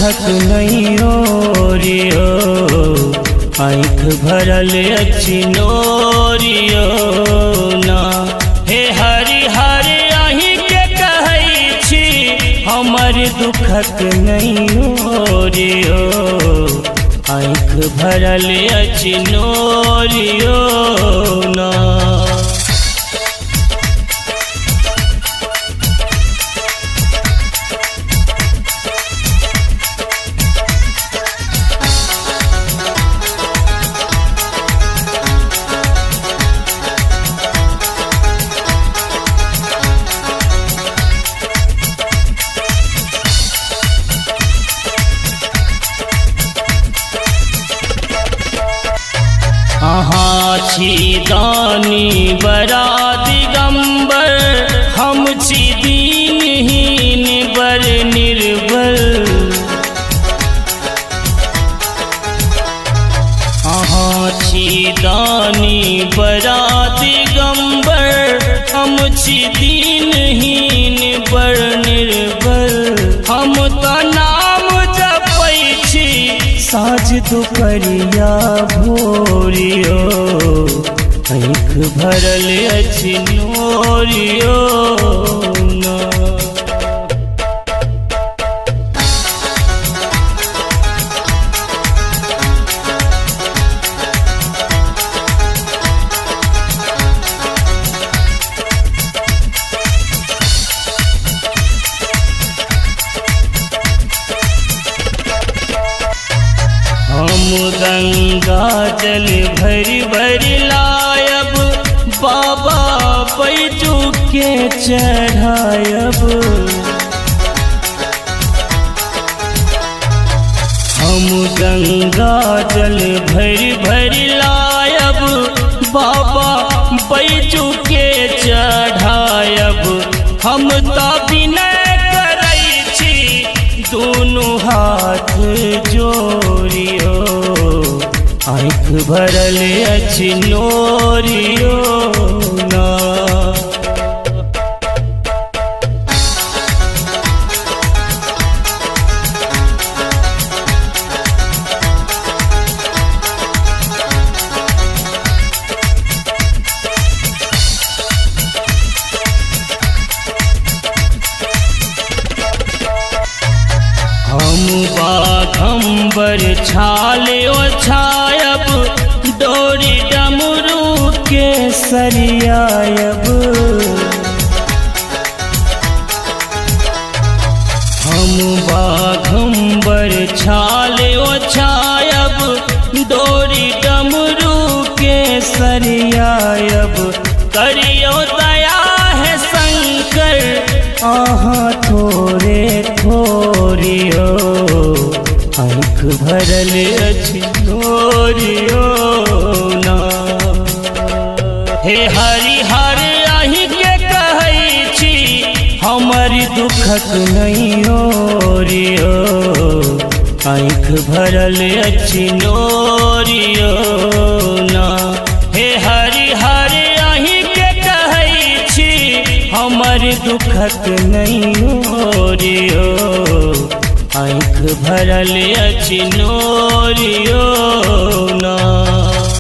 दुखक नहीं ओरियो, आँख भरल अछि नोरियो ना। हे हरि हरि अहीं के कहै छी, हमर दुखक नहीं ओरियो, आँख भरल अछि नोरियो ना। अहाँ छी दानी बड़ा दिगंबर, हम छी दीनहीन बर निर्बल। अहाँ छी दानी बड़ा दिगंबर, हम छी दीनहीन बर निर्बल। हम तो नाम जपै छी साँझ दुपहरिया भोरियो, आँख भरल अछि नोरियो ना। हम गंगा जल भरि भरि लायब, बाबा बैजू के चढ़ायब। हम गंगा जल भरि भरि लायब, बाबा बैजू के चढ़ायब। हम तो विनय करै छी दोनों हाथ जोड़ियो, आँख भरल अछि नोरियो ना। हम बाघंबर छाले ओछायब, डोरी डमरू के सरियायब। हम बाघंबर छाले ओछायब, डोरी डमरू के सरियायब। करियो दया है शंकर आहाँ थोड़े थोरियो, आँख भरल अछि नोरियो ना। हे हरि हरि अहीं के कहै छी, हमर दुखक नहीं ओरियो, आँख भरल अछि नोरियो ना। हे हरि हरि अहीं के कहै छी, हमर दुखक नहीं ओरियो, आँख भरल अछि नोरियो ना।